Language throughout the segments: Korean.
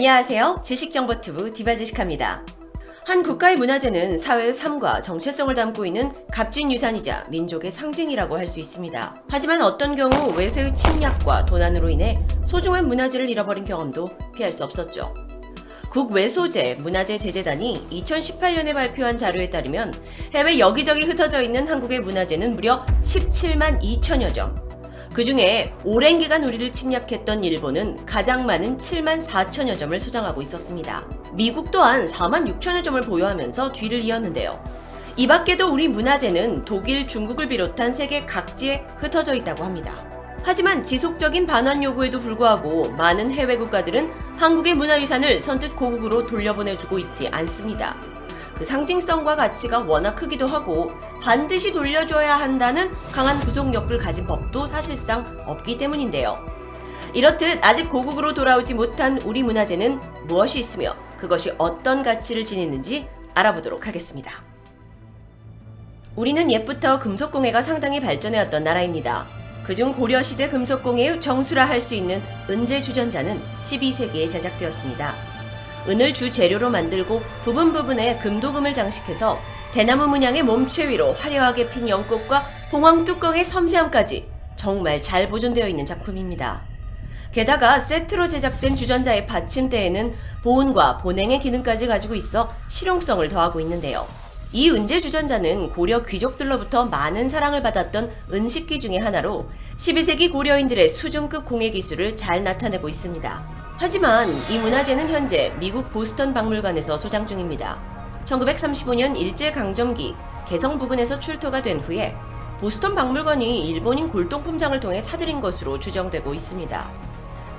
안녕하세요. 지식정보투브 디바지식합니다. 한 국가의 문화재는 사회의 삶과 정체성을 담고 있는 값진 유산이자 민족의 상징이라고 할 수 있습니다. 하지만 어떤 경우 외세의 침략과 도난으로 인해 소중한 문화재를 잃어버린 경험도 피할 수 없었죠. 국외소재 문화재 제재단이 2018년에 발표한 자료에 따르면 해외 여기저기 흩어져 있는 한국의 문화재는 무려 17만 2천여 점. 그 중에 오랜 기간 우리를 침략했던 일본은 가장 많은 7만 4천여 점을 소장하고 있었습니다. 미국 또한 4만 6천여 점을 보유하면서 뒤를 이었는데요. 이 밖에도 우리 문화재는 독일, 중국을 비롯한 세계 각지에 흩어져 있다고 합니다. 하지만 지속적인 반환 요구에도 불구하고 많은 해외 국가들은 한국의 문화유산을 선뜻 고국으로 돌려보내주고 있지 않습니다. 그 상징성과 가치가 워낙 크기도 하고 반드시 돌려줘야 한다는 강한 구속력을 가진 법도 사실상 없기 때문인데요. 이렇듯 아직 고국으로 돌아오지 못한 우리 문화재는 무엇이 있으며 그것이 어떤 가치를 지니는지 알아보도록 하겠습니다. 우리는 옛부터 금속공예가 상당히 발전해왔던 나라입니다. 그중 고려시대 금속공예의 정수라 할 수 있는 은제주전자는 12세기에 제작되었습니다. 은을 주 재료로 만들고 부분에 금도금을 장식해서 대나무 문양의 몸체 위로 화려하게 핀 연꽃과 봉황 뚜껑의 섬세함까지 정말 잘 보존되어 있는 작품입니다. 게다가 세트로 제작된 주전자의 받침대에는 보온과 보냉의 기능까지 가지고 있어 실용성을 더하고 있는데요. 이 은제 주전자는 고려 귀족들로부터 많은 사랑을 받았던 은식기 중의 하나로 12세기 고려인들의 수준급 공예 기술을 잘 나타내고 있습니다. 하지만 이 문화재는 현재 미국 보스턴 박물관에서 소장 중입니다. 1935년 일제강점기 개성 부근에서 출토가 된 후에 보스턴 박물관이 일본인 골동품장을 통해 사들인 것으로 추정되고 있습니다.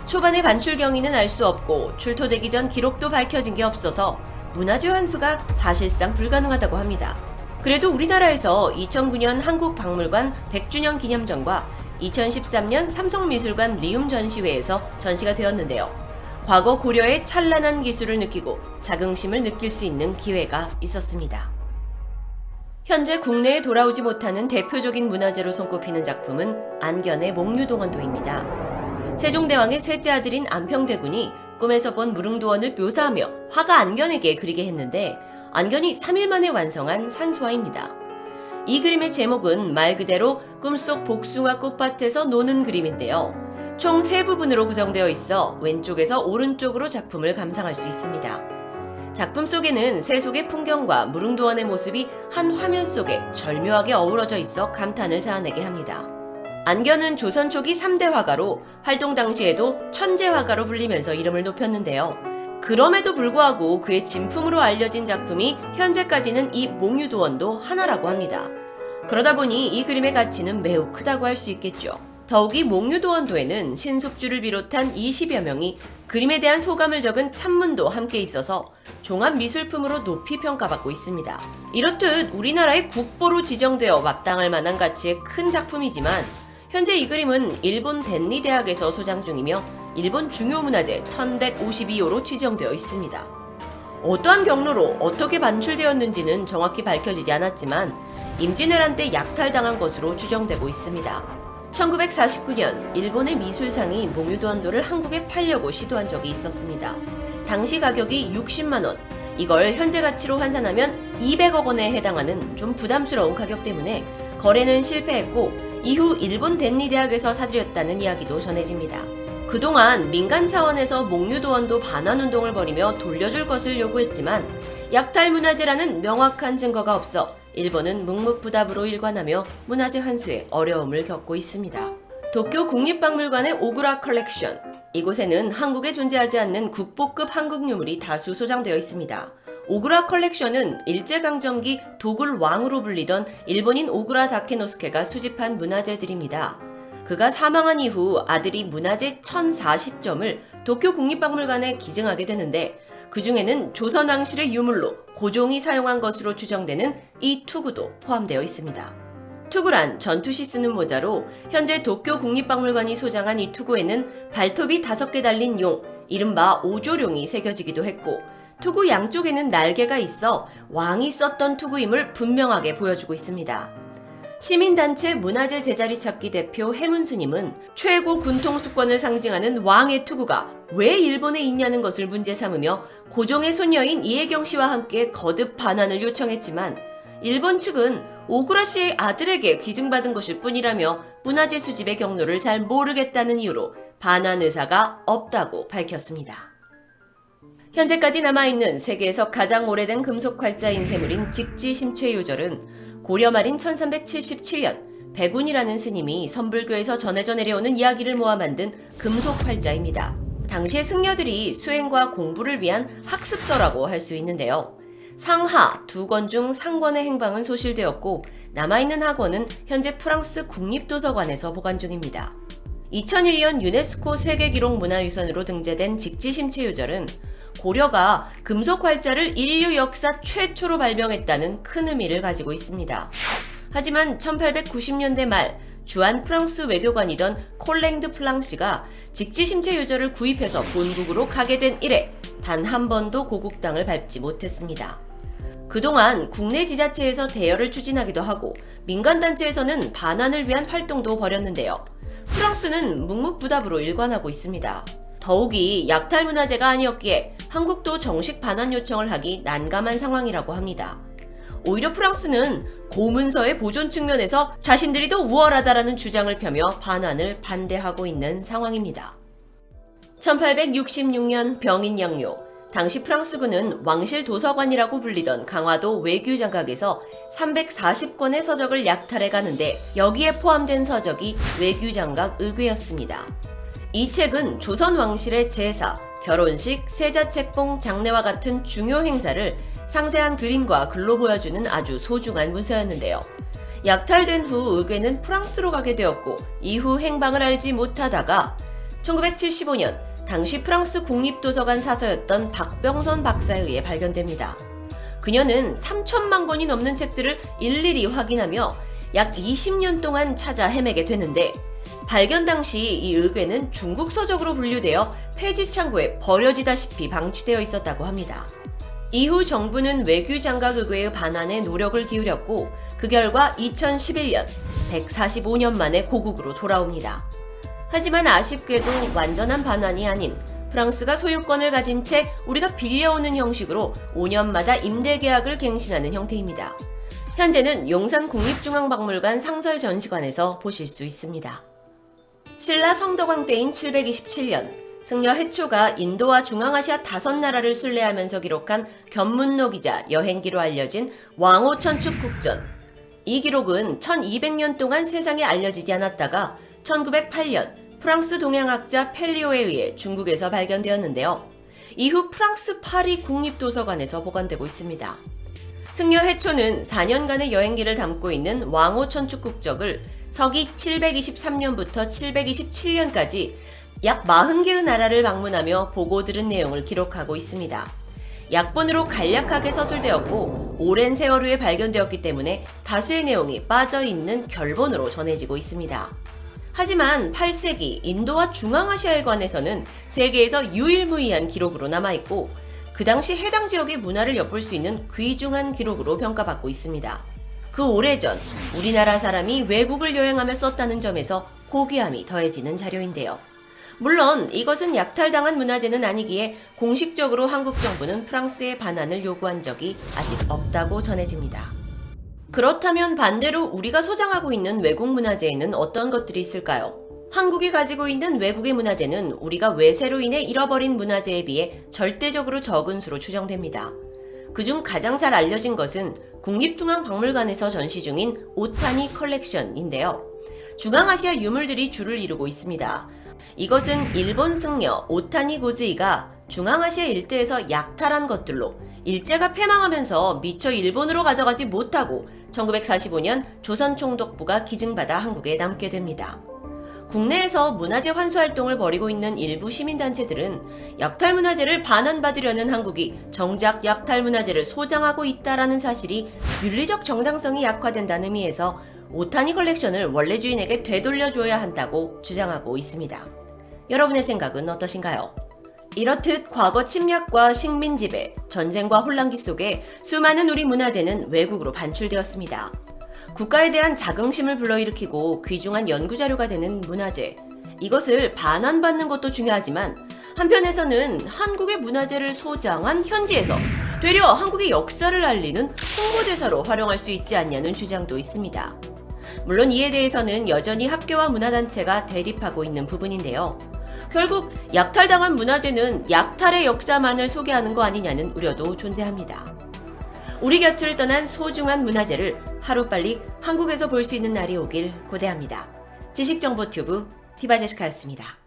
초반의 반출 경위는 알 수 없고 출토되기 전 기록도 밝혀진 게 없어서 문화재 환수가 사실상 불가능하다고 합니다. 그래도 우리나라에서 2009년 한국박물관 100주년 기념전과 2013년 삼성미술관 리움 전시회에서 전시가 되었는데요. 과거 고려의 찬란한 기술을 느끼고 자긍심을 느낄 수 있는 기회가 있었습니다. 현재 국내에 돌아오지 못하는 대표적인 문화재로 손꼽히는 작품은 안견의 목류동원도입니다. 세종대왕의 셋째 아들인 안평대군이 꿈에서 본 무릉도원을 묘사하며 화가 안견에게 그리게 했는데 안견이 3일 만에 완성한 산수화입니다. 이 그림의 제목은 말 그대로 꿈속 복숭아 꽃밭에서 노는 그림인데요. 총 3부분으로 구성되어 있어 왼쪽에서 오른쪽으로 작품을 감상할 수 있습니다. 작품 속에는 새 속의 풍경과 무릉도원의 모습이 한 화면 속에 절묘하게 어우러져 있어 감탄을 자아내게 합니다. 안견은 조선 초기 3대 화가로 활동 당시에도 천재 화가로 불리면서 이름을 높였는데요. 그럼에도 불구하고 그의 진품으로 알려진 작품이 현재까지는 이 목류도원도 하나라고 합니다. 그러다 보니 이 그림의 가치는 매우 크다고 할 수 있겠죠. 더욱이 목류도원도에는 신숙주를 비롯한 20여 명이 그림에 대한 소감을 적은 찬문도 함께 있어서 종합미술품으로 높이 평가받고 있습니다. 이렇듯 우리나라의 국보로 지정되어 마땅할 만한 가치의 큰 작품이지만 현재 이 그림은 일본 덴리 대학에서 소장 중이며 일본 중요문화재 1152호로 지정되어 있습니다. 어떠한 경로로 어떻게 반출되었는지는 정확히 밝혀지지 않았지만 임진왜란 때 약탈당한 것으로 추정되고 있습니다. 1949년 일본의 미술상이 목류도원도를 한국에 팔려고 시도한 적이 있었습니다. 당시 가격이 60만 원, 이걸 현재 가치로 환산하면 200억 원에 해당하는 좀 부담스러운 가격 때문에 거래는 실패했고 이후 일본 덴리 대학에서 사들였다는 이야기도 전해집니다. 그동안 민간 차원에서 목류도원도 반환운동을 벌이며 돌려줄 것을 요구했지만 약탈문화재라는 명확한 증거가 없어 일본은 묵묵부답으로 일관하며 문화재 환수에 어려움을 겪고 있습니다. 도쿄 국립박물관의 오구라 컬렉션, 이곳에는 한국에 존재하지 않는 국보급 한국 유물이 다수 소장되어 있습니다. 오구라 컬렉션은 일제강점기 도굴 왕으로 불리던 일본인 오구라 다케노스케가 수집한 문화재들입니다. 그가 사망한 이후 아들이 문화재 1040점을 도쿄 국립박물관에 기증하게 되는데 그 중에는 조선왕실의 유물로 고종이 사용한 것으로 추정되는 이 투구도 포함되어 있습니다. 투구란 전투시 쓰는 모자로 현재 도쿄 국립박물관이 소장한 이 투구에는 발톱이 5개 달린 용, 이른바 오조룡이 새겨지기도 했고 투구 양쪽에는 날개가 있어 왕이 썼던 투구임을 분명하게 보여주고 있습니다. 시민단체 문화재 제자리 찾기 대표 해문스님은 최고 군통수권을 상징하는 왕의 투구가 왜 일본에 있냐는 것을 문제 삼으며 고종의 손녀인 이혜경 씨와 함께 거듭 반환을 요청했지만 일본 측은 오구라 씨의 아들에게 기증받은 것일 뿐이라며 문화재 수집의 경로를 잘 모르겠다는 이유로 반환 의사가 없다고 밝혔습니다. 현재까지 남아있는 세계에서 가장 오래된 금속 활자인 쇠물인 직지심최요절은 고려 말인 1377년 백운이라는 스님이 선불교에서 전해져 내려오는 이야기를 모아 만든 금속 활자입니다. 당시의 승려들이 수행과 공부를 위한 학습서라고 할 수 있는데요. 상하 2권 중 상권의 행방은 소실되었고 남아있는 하권은 현재 프랑스 국립도서관에서 보관 중입니다. 2001년 유네스코 세계기록문화유산으로 등재된 직지심최요절은 고려가 금속 활자를 인류 역사 최초로 발명했다는 큰 의미를 가지고 있습니다. 하지만 1890년대 말 주한 프랑스 외교관이던 콜랭드 플랑시가 직지심최요절을 구입해서 본국으로 가게 된 이래 단 한 번도 고국 땅을 밟지 못했습니다. 그동안 국내 지자체에서 대여를 추진하기도 하고 민간단체에서는 반환을 위한 활동도 벌였는데요. 프랑스는 묵묵부답으로 일관하고 있습니다. 더욱이 약탈문화재가 아니었기에 한국도 정식 반환 요청을 하기 난감한 상황이라고 합니다. 오히려 프랑스는 고문서의 보존 측면에서 자신들이 더 우월하다라는 주장을 펴며 반환을 반대하고 있는 상황입니다. 1866년 병인양요, 당시 프랑스군은 왕실 도서관이라고 불리던 강화도 외규장각에서 340권의 서적을 약탈해 가는데 여기에 포함된 서적이 외규장각 의궤였습니다. 이 책은 조선 왕실의 제사, 결혼식, 세자책봉, 장례와 같은 중요 행사를 상세한 그림과 글로 보여주는 아주 소중한 문서였는데요. 약탈된 후 의궤는 프랑스로 가게 되었고 이후 행방을 알지 못하다가 1975년 당시 프랑스 국립도서관 사서였던 박병선 박사에 의해 발견됩니다. 그녀는 3천만 권이 넘는 책들을 일일이 확인하며 약 20년 동안 찾아 헤매게 되는데 발견 당시 이 의궤는 중국 서적으로 분류되어 폐지 창고에 버려지다시피 방치되어 있었다고 합니다. 이후 정부는 외규장각 의궤의 반환에 노력을 기울였고 그 결과 2011년 145년 만에 고국으로 돌아옵니다. 하지만 아쉽게도 완전한 반환이 아닌 프랑스가 소유권을 가진 채 우리가 빌려오는 형식으로 5년마다 임대 계약을 갱신하는 형태입니다. 현재는 용산 국립중앙박물관 상설전시관에서 보실 수 있습니다. 신라 성덕왕 때인 727년 승려 해초가 인도와 중앙아시아 5나라를 순례하면서 기록한 견문록이자 여행기로 알려진 왕호천축국전. 이 기록은 1200년 동안 세상에 알려지지 않았다가 1908년 프랑스 동양학자 펠리오에 의해 중국에서 발견되었는데요. 이후 프랑스 파리 국립도서관에서 보관되고 있습니다. 승려 해초는 4년간의 여행기를 담고 있는 왕호천축국적을 서기 723년부터 727년까지 약 40개의 나라를 방문하며 보고 들은 내용을 기록하고 있습니다. 약본으로 간략하게 서술되었고 오랜 세월 후에 발견되었기 때문에 다수의 내용이 빠져있는 결본으로 전해지고 있습니다. 하지만 8세기 인도와 중앙아시아에 관해서는 세계에서 유일무이한 기록으로 남아있고 그 당시 해당 지역의 문화를 엿볼 수 있는 귀중한 기록으로 평가받고 있습니다. 그 오래전 우리나라 사람이 외국을 여행하며 썼다는 점에서 고귀함이 더해지는 자료인데요. 물론 이것은 약탈당한 문화재는 아니기에 공식적으로 한국 정부는 프랑스의 반환을 요구한 적이 아직 없다고 전해집니다. 그렇다면 반대로 우리가 소장하고 있는 외국 문화재에는 어떤 것들이 있을까요? 한국이 가지고 있는 외국의 문화재는 우리가 외세로 인해 잃어버린 문화재에 비해 절대적으로 적은 수로 추정됩니다. 그중 가장 잘 알려진 것은 국립중앙박물관에서 전시 중인 오타니 컬렉션인데요. 중앙아시아 유물들이 주를 이루고 있습니다. 이것은 일본 승려 오타니 고즈이가 중앙아시아 일대에서 약탈한 것들로 일제가 패망하면서 미처 일본으로 가져가지 못하고 1945년 조선총독부가 기증받아 한국에 남게 됩니다. 국내에서 문화재 환수 활동을 벌이고 있는 일부 시민단체들은 약탈문화재를 반환받으려는 한국이 정작 약탈문화재를 소장하고 있다라는 사실이 윤리적 정당성이 약화된다는 의미에서 오타니 컬렉션을 원래 주인에게 되돌려줘야 한다고 주장하고 있습니다. 여러분의 생각은 어떠신가요? 이렇듯 과거 침략과 식민지배, 전쟁과 혼란기 속에 수많은 우리 문화재는 외국으로 반출되었습니다. 국가에 대한 자긍심을 불러일으키고 귀중한 연구자료가 되는 문화재. 이것을 반환받는 것도 중요하지만 한편에서는 한국의 문화재를 소장한 현지에서 되려 한국의 역사를 알리는 홍보대사로 활용할 수 있지 않냐는 주장도 있습니다. 물론 이에 대해서는 여전히 학교와 문화단체가 대립하고 있는 부분인데요. 결국 약탈당한 문화재는 약탈의 역사만을 소개하는 거 아니냐는 우려도 존재합니다. 우리 곁을 떠난 소중한 문화재를 하루빨리 한국에서 볼 수 있는 날이 오길 고대합니다. 지식정보튜브 디바제시카였습니다.